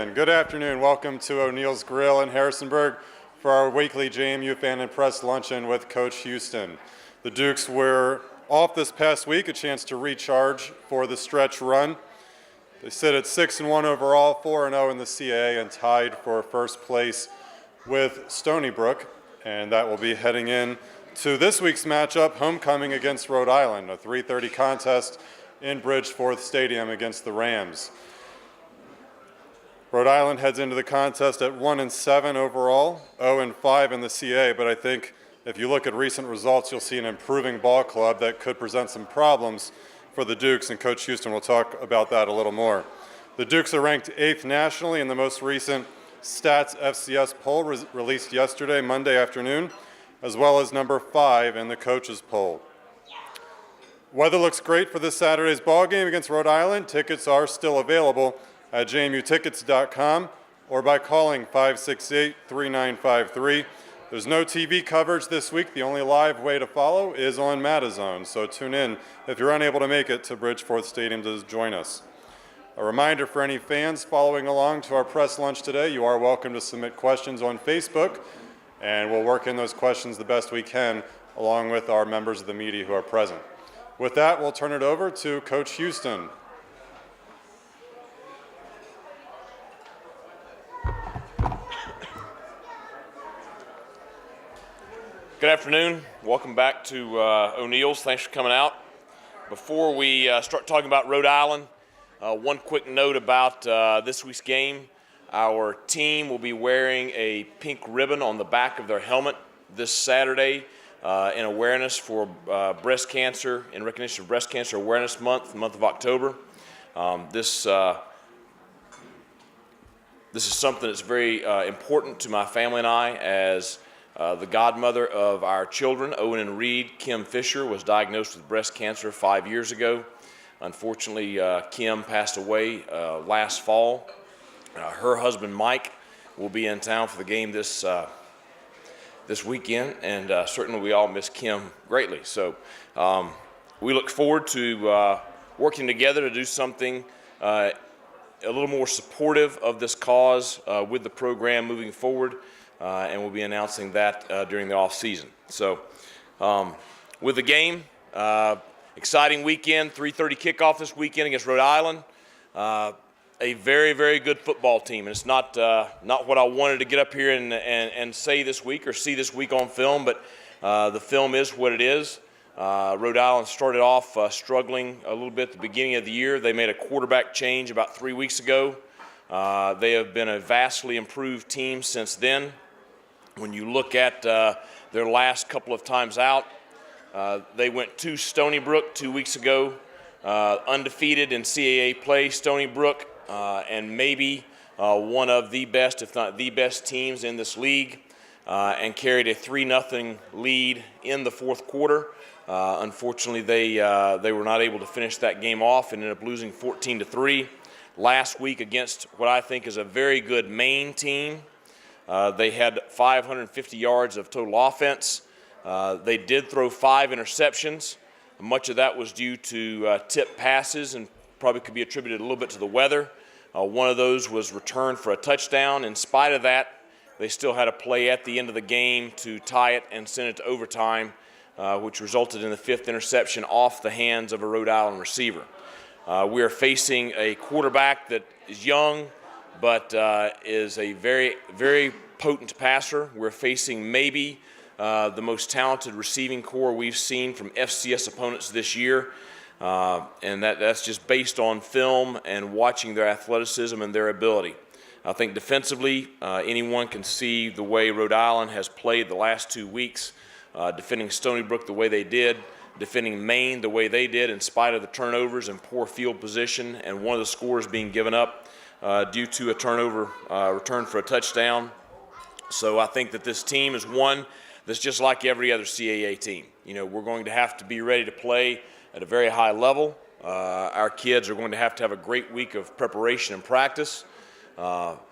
Good afternoon. Welcome to O'Neill's Grill in Harrisonburg for our weekly JMU Fan and Press Luncheon with Coach Houston. The Dukes were off this past week, a chance to recharge for the stretch run. They sit at 6-1 overall, 4-0 in the CAA, and tied for first place with Stony Brook. And that will be heading in to this week's matchup, homecoming against Rhode Island, a 3:30 contest in Bridgeforth Stadium against the Rams. Rhode Island heads into the contest at 1-7 overall, 0-5 in the CAA, but I think if you look at recent results, you'll see an improving ball club that could present some problems for the Dukes, and Coach Houston will talk about that a little more. The Dukes are ranked 8th nationally in the most recent Stats FCS poll released yesterday, Monday afternoon, as well as number 5 in the coaches poll. Weather looks great for this Saturday's ball game against Rhode Island. Tickets are still available at jmutickets.com or by calling 568-3953. There's no TV coverage this week. The only live way to follow is on Matazone, so tune in if you're unable to make it to Bridgeforth Stadium to join us. A reminder for any fans following along to our press lunch today, you are welcome to submit questions on Facebook, and we'll work in those questions the best we can along with our members of the media who are present. With that, we'll turn it over to Coach Houston. Good afternoon. Welcome back to O'Neill's. Thanks for coming out. Before we start talking about Rhode Island, one quick note about this week's game. Our team will be wearing a pink ribbon on the back of their helmet this Saturday in awareness for breast cancer, in recognition of Breast Cancer Awareness Month, the month of October. This is something that's very important to my family and I, as the godmother of our children, Owen and Reed, Kim Fisher, was diagnosed with breast cancer 5 years ago. Unfortunately, Kim passed away last fall. Her husband, Mike, will be in town for the game this weekend, and certainly we all miss Kim greatly. So we look forward to working together to do something a little more supportive of this cause with the program moving forward. And we'll be announcing that during the off season. So with the game, exciting weekend, 3:30 kickoff this weekend against Rhode Island. A very, very good football team. And it's not what I wanted to get up here and say this week or see this week on film, but the film is what it is. Rhode Island started off struggling a little bit at the beginning of the year. They made a quarterback change about 3 weeks ago. They have been a vastly improved team since then. When you look at their last couple of times out, they went to Stony Brook 2 weeks ago, undefeated in CAA play. Stony Brook, and maybe one of the best, if not the best teams in this league, and carried a 3-0 lead in the fourth quarter. Unfortunately, they were not able to finish that game off and ended up losing 14-3. Last week against what I think is a very good Maine team, they had 550 yards of total offense. They did throw 5 interceptions. Much of that was due to tip passes and probably could be attributed a little bit to the weather. One of those was returned for a touchdown. In spite of that, they still had a play at the end of the game to tie it and send it to overtime, which resulted in the 5th interception off the hands of a Rhode Island receiver. We are facing a quarterback that is young, but is a very, very potent passer. We're facing maybe the most talented receiving core we've seen from FCS opponents this year, and that's just based on film and watching their athleticism and their ability. I think defensively, anyone can see the way Rhode Island has played the last 2 weeks, defending Stony Brook the way they did, defending Maine the way they did in spite of the turnovers and poor field position, and one of the scores being given up due to a turnover return for a touchdown. So I think that this team is one that's just like every other CAA team. You know, we're going to have to be ready to play at a very high level. Our kids are going to have a great week of preparation and practice.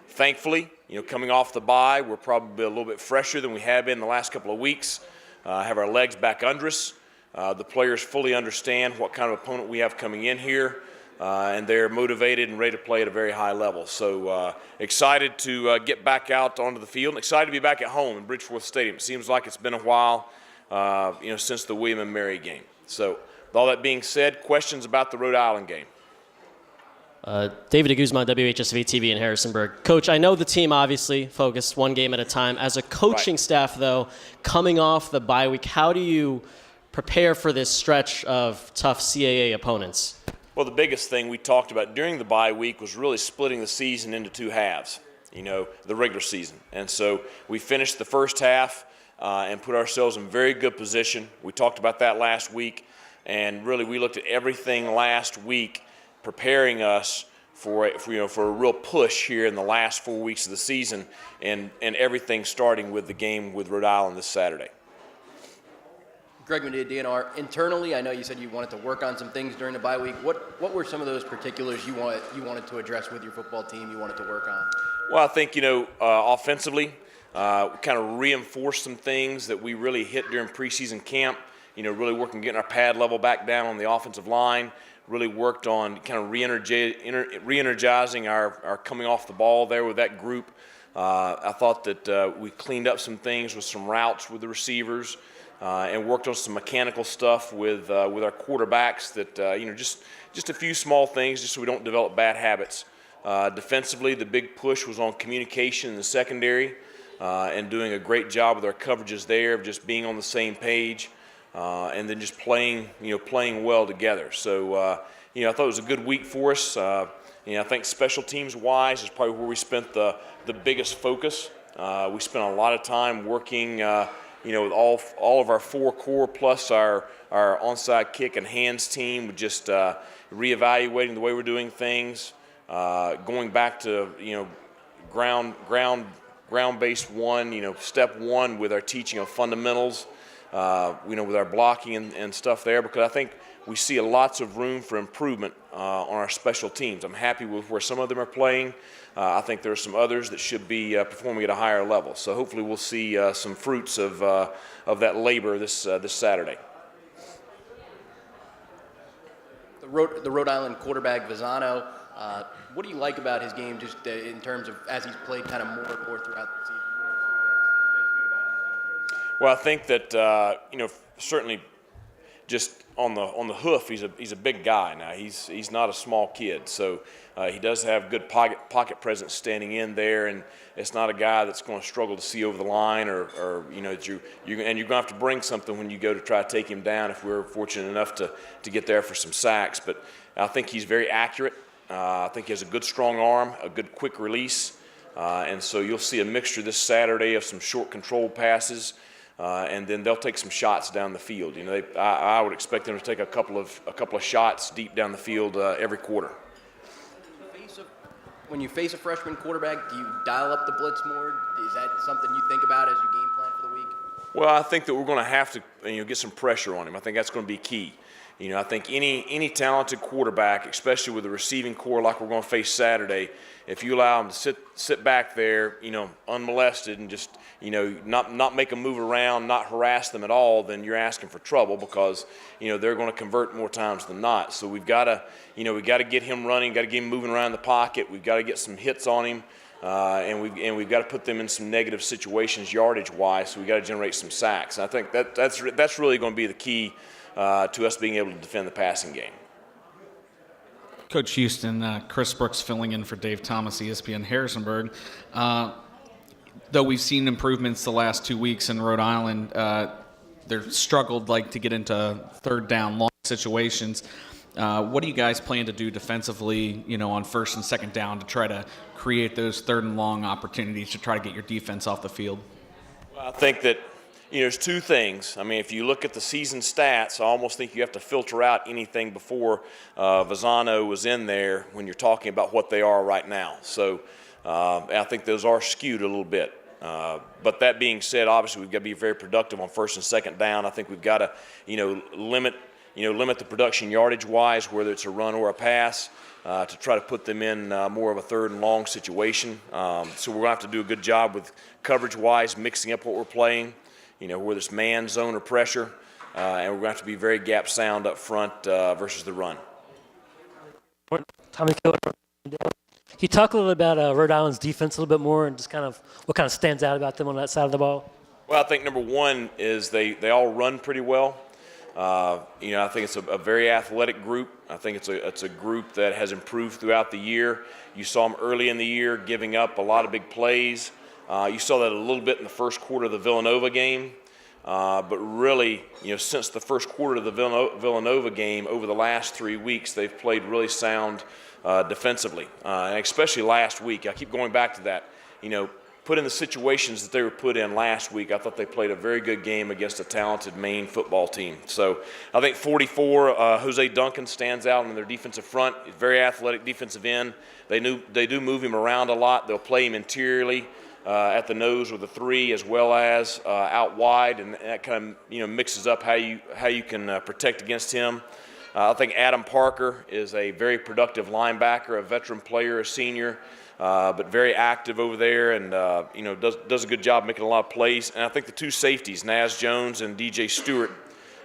Thankfully, you know, coming off the bye, we're probably a little bit fresher than we have been the last couple of weeks. Have our legs back under us. The players fully understand what kind of opponent we have coming in here. and they're motivated and ready to play at a very high level. So excited to get back out onto the field, and excited to be back at home in Bridgeforth Stadium. It seems like it's been a while, since the William and Mary game. So with all that being said, questions about the Rhode Island game? David Guzman, WHSV TV in Harrisonburg. Coach, I know the team obviously focused one game at a time. As a coaching staff, though, coming off the bye week, how do you prepare for this stretch of tough CAA opponents? Well, the biggest thing we talked about during the bye week was really splitting the season into two halves, the regular season. And so we finished the first half and put ourselves in very good position. We talked about that last week, and really we looked at everything last week preparing us for a real push here in the last 4 weeks of the season, and everything starting with the game with Rhode Island this Saturday. Greg Medea, DNR. Internally, I know you said you wanted to work on some things during the bye week. What were some of those particulars you wanted to address with your football team, you wanted to work on? Well, I think, offensively, kind of reinforced some things that we really hit during preseason camp, really working getting our pad level back down on the offensive line, really worked on kind of re-energizing our coming off the ball there with that group. I thought that we cleaned up some things with some routes with the receivers, and worked on some mechanical stuff with our quarterbacks that, just a few small things just so we don't develop bad habits. Defensively, the big push was on communication in the secondary, and doing a great job with our coverages there, of just being on the same page, and then just playing well together. So, I thought it was a good week for us. I think special teams wise is probably where we spent the biggest focus. We spent a lot of time working, with all of our four core plus our onside kick and hands team, with just reevaluating the way we're doing things, going back to ground-based one, step one with our teaching of fundamentals, with our blocking and stuff there, because I think we see lots of room for improvement on our special teams. I'm happy with where some of them are playing. I think there are some others that should be performing at a higher level. So hopefully we'll see some fruits of that labor this Saturday. The Rhode Island quarterback, Visano, what do you like about his game, just in terms of as he's played kind of more and more throughout the season? Well, I think that certainly just on the hoof, he's a big guy now. He's not a small kid, so he does have good pocket presence standing in there, and it's not a guy that's going to struggle to see over the line, or you're going to have to bring something when you go to try to take him down if we're fortunate enough to get there for some sacks. But I think he's very accurate. I think he has a good strong arm, a good quick release, and so you'll see a mixture this Saturday of some short control passes. And then they'll take some shots down the field. I would expect them to take a couple of shots deep down the field every quarter. When you face a freshman quarterback, do you dial up the blitz more? Is that something you think about as you game plan for the week? Well, I think that we're going to have to get some pressure on him. I think that's going to be key. I think any talented quarterback, especially with the receiving core like we're going to face Saturday, if you allow them to sit back there, unmolested and just, not make them move around, not harass them at all, then you're asking for trouble, because, they're going to convert more times than not. So we've got to, get him running, got to get him moving around the pocket. We've got to get some hits on him, and we've got to put them in some negative situations yardage-wise. So we've got to generate some sacks. And I think that's really going to be the key to us being able to defend the passing game. Coach Houston, Chris Brooks filling in for Dave Thomas, ESPN Harrisonburg. Though we've seen improvements the last 2 weeks in Rhode Island, they're struggled to get into third down long situations. What do you guys plan to do defensively, on first and second down to try to create those third and long opportunities to try to get your defense off the field? Well, I think that there's two things. I mean, if you look at the season stats, I almost think you have to filter out anything before Visano was in there when you're talking about what they are right now. So I think those are skewed a little bit. But that being said, obviously we've got to be very productive on first and second down. I think we've got to, limit the production yardage-wise, whether it's a run or a pass, to try to put them in more of a third and long situation. So we're going to have to do a good job with coverage-wise, mixing up what we're playing. Whether it's man, zone, or pressure, and we're going to have to be very gap sound up front versus the run. Tommy Keller. Can you talk a little about Rhode Island's defense a little bit more and just kind of what kind of stands out about them on that side of the ball? Well, I think number one is they all run pretty well. I think it's a very athletic group. I think it's a group that has improved throughout the year. You saw them early in the year giving up a lot of big plays. You saw that a little bit in the first quarter of the Villanova game. But really, since the first quarter of the Villanova game, over the last 3 weeks, they've played really sound defensively, and especially last week. I keep going back to that. Put in the situations that they were put in last week, I thought they played a very good game against a talented Maine football team. So I think 44, Jose Duncan stands out in their defensive front. He's very athletic defensive end. They do move him around a lot. They'll play him interiorly at the nose with a 3 as well as out wide, and that kind of mixes up how you can protect against him. I think Adam Parker is a very productive linebacker, a veteran player, a senior. But very active over there, and does a good job making a lot of plays. And I think the two safeties, Naz Jones and DJ Stewart,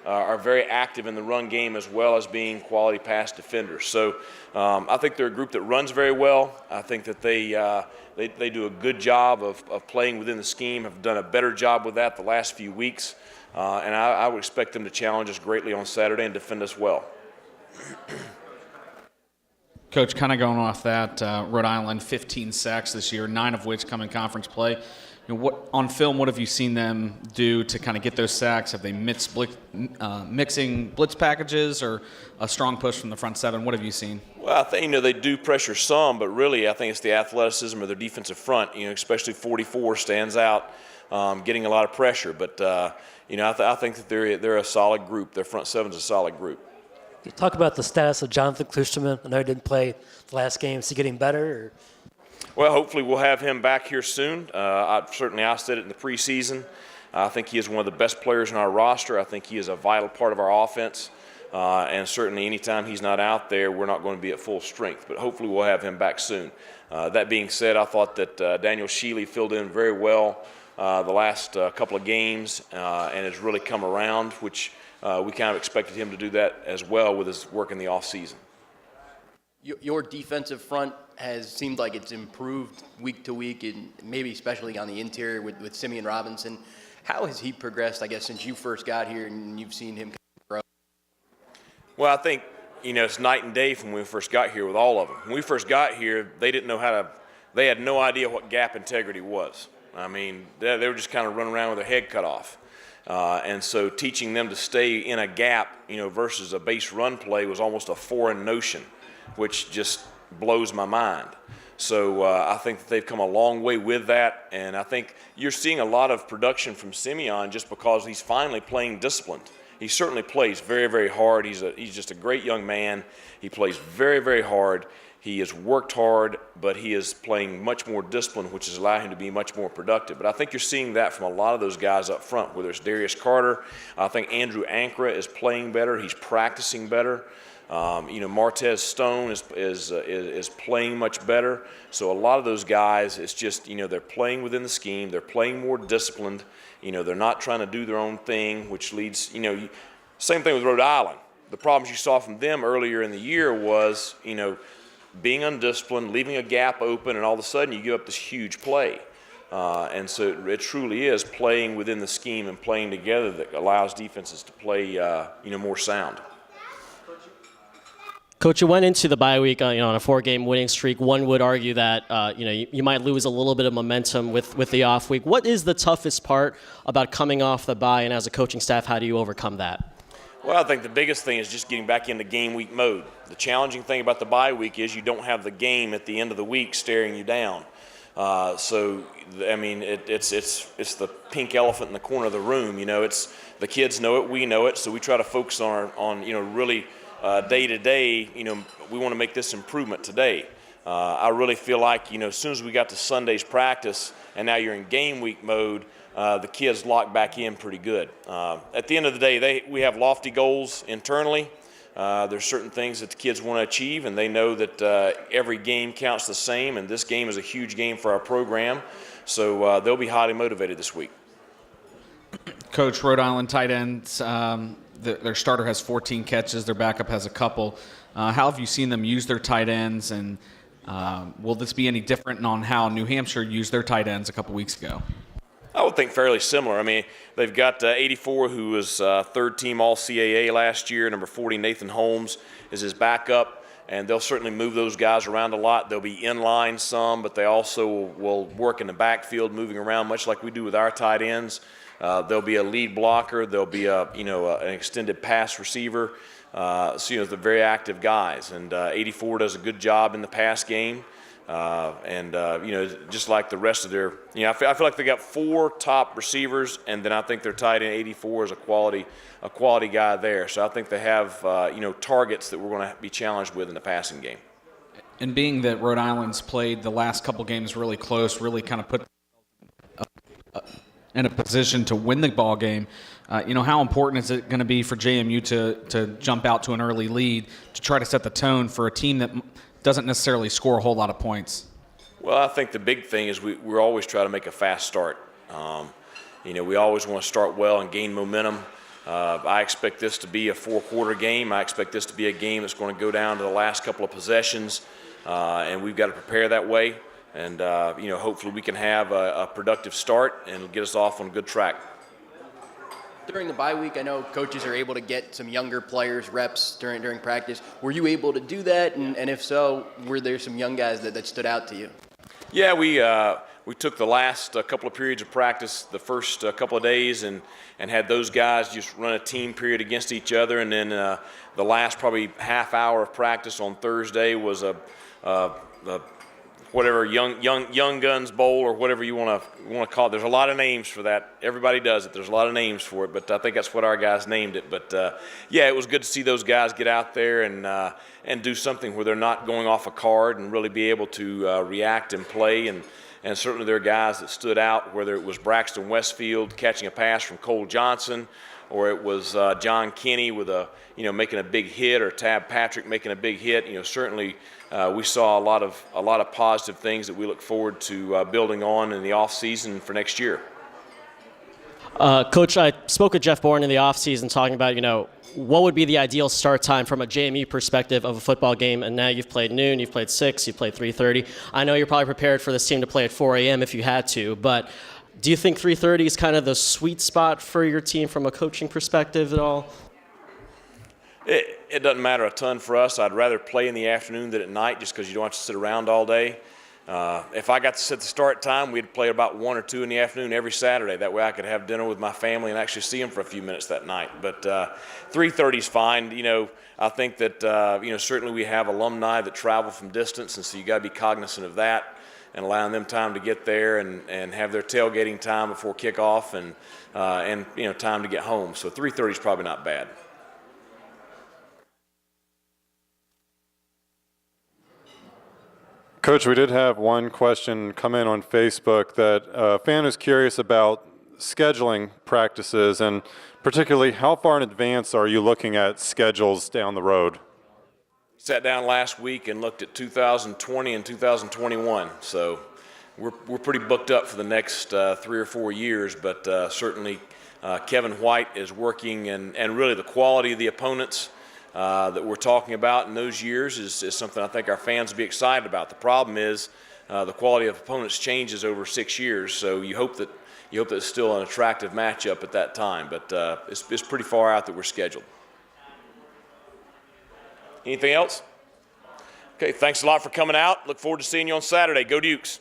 are very active in the run game as well as being quality pass defenders. So I think they're a group that runs very well. I think that they do a good job of playing within the scheme. Have done a better job with that the last few weeks, and I would expect them to challenge us greatly on Saturday and defend us well. Coach, kind of going off that, Rhode Island 15 sacks this year, 9 of which come in conference play. On film, what have you seen them do to kind of get those sacks? Have they mixing blitz packages or a strong push from the front seven? What have you seen? Well, I think they do pressure some, but really I think it's the athleticism of their defensive front. Especially 44 stands out, getting a lot of pressure. But I think that they're a solid group. Their front seven's a solid group. You talk about the status of Jonathan Klusterman. I know he didn't play the last game. Is he getting better? Or? Well, hopefully we'll have him back here soon. I said it in the preseason. I think he is one of the best players in our roster. I think he is a vital part of our offense. And certainly anytime he's not out there, we're not going to be at full strength. But hopefully we'll have him back soon. That being said, I thought that Daniel Shealy filled in very well the last couple of games and has really come around, which we kind of expected him to do that as well with his work in the offseason. Your defensive front has seemed like it's improved week to week, and maybe especially on the interior with Simeon Robinson. How has he progressed, I guess, since you first got here and you've seen him grow? Well, I think, it's night and day from when we first got here with all of them. When we first got here, they didn't know they had no idea what gap integrity was. I mean, they were just kind of running around with their head cut off. And so teaching them to stay in a gap, versus a base run play was almost a foreign notion, which just blows my mind. So I think that they've come a long way with that, and I think you're seeing a lot of production from Simeon just because he's finally playing disciplined. He certainly plays very, very hard. He's just a great young man. He plays very, very hard. He has worked hard, but he is playing much more disciplined, which has allowed him to be much more productive. But I think you're seeing that from a lot of those guys up front, whether it's Darius Carter. I think Andrew Ankara is playing better. He's practicing better. Martez Stone is playing much better. So a lot of those guys, it's just, they're playing within the scheme. They're playing more disciplined. They're not trying to do their own thing, which leads, same thing with Rhode Island. The problems you saw from them earlier in the year was, being undisciplined, leaving a gap open, and all of a sudden you give up this huge play. And so it truly is playing within the scheme and playing together that allows defenses to play, more sound. Coach, you went into the bye week, on a 4-game winning streak. One would argue that, you might lose a little bit of momentum with the off week. What is the toughest part about coming off the bye, and as a coaching staff, how do you overcome that? Well, I think the biggest thing is just getting back into game week mode. The challenging thing about the bye week is you don't have the game at the end of the week staring you down. It's the pink elephant in the corner of the room. It's the kids know it, we know it, so we try to focus on really day to day. We want to make this improvement today. I really feel like as soon as we got to Sunday's practice and now you're in game week mode, the kids lock back in pretty good. At the end of the day, we have lofty goals internally. There's certain things that the kids want to achieve, and they know that every game counts the same, and this game is a huge game for our program. So they'll be highly motivated this week. Coach, Rhode Island tight ends, their starter has 14 catches, their backup has a couple. How have you seen them use their tight ends, and will this be any different on how New Hampshire used their tight ends a couple weeks ago? I would think fairly similar. I mean, they've got 84, who was third-team All-CAA last year. Number 40, Nathan Holmes, is his backup, and they'll certainly move those guys around a lot. They'll be in line some, but they also will work in the backfield, moving around much like we do with our tight ends. There'll be a lead blocker. There'll be an extended pass receiver. So they're very active guys, and 84 does a good job in the pass game. Just like the rest of their, I feel like they got 4 top receivers, and then I think their tight end 84 is a quality guy there. So I think they have, targets that we're going to be challenged with in the passing game. And being that Rhode Island's played the last couple games really close, really kind of put in a position to win the ball game, how important is it going to be for JMU to jump out to an early lead to try to set the tone for a team that doesn't necessarily score a whole lot of points? Well, I think the big thing is we're always trying to make a fast start. We always want to start well and gain momentum. I expect this to be a 4-quarter game. I expect this to be a game that's going to go down to the last couple of possessions, and we've got to prepare that way. And, hopefully we can have a productive start and get us off on a good track. During the bye week, I know coaches are able to get some younger players reps during practice. Were you able to do that? And if so, were there some young guys that stood out to you? Yeah, we took the last couple of periods of practice, the first couple of days, and had those guys just run a team period against each other. And then the last probably half hour of practice on Thursday was a whatever young guns bowl or whatever you want to call it. There's a lot of names for that. Everybody does it. There's a lot of names for it, but I think that's what our guys named it. But it was good to see those guys get out there and do something where they're not going off a card and really be able to react and play. And certainly there are guys that stood out, whether it was Braxton Westfield catching a pass from Cole Johnson, or it was John Kinney with making a big hit, or Tab Patrick making a big hit. Certainly we saw a lot of positive things that we look forward to building on in the off season for next year. Coach, I spoke with Jeff Bourne in the offseason talking about, what would be the ideal start time from a JMU perspective of a football game, and now you've played noon, you've played 6, you've played 3:30. I know you're probably prepared for this team to play at 4 a.m. if you had to, but do you think 3:30 is kind of the sweet spot for your team from a coaching perspective at all? It doesn't matter a ton for us. I'd rather play in the afternoon than at night, just because you don't have to sit around all day. If I got to set the start time, we'd play about 1 or 2 in the afternoon every Saturday. That way I could have dinner with my family and actually see them for a few minutes that night. But 3:30 is fine. I think that certainly we have alumni that travel from distance, and so you got to be cognizant of that and allowing them time to get there and have their tailgating time before kickoff and time to get home. So 3:30 is probably not bad. Coach, we did have one question come in on Facebook that a fan is curious about scheduling practices, and particularly how far in advance are you looking at schedules down the road? Sat down last week and looked at 2020 and 2021. So we're pretty booked up for the next 3 or 4 years, but certainly Kevin White is working, and really the quality of the opponents that we're talking about in those years is something I think our fans will be excited about. The problem is the quality of opponents changes over 6 years, so you hope that it's still an attractive matchup at that time. But it's pretty far out that we're scheduled. Anything else? Okay, thanks a lot for coming out. Look forward to seeing you on Saturday. Go Dukes.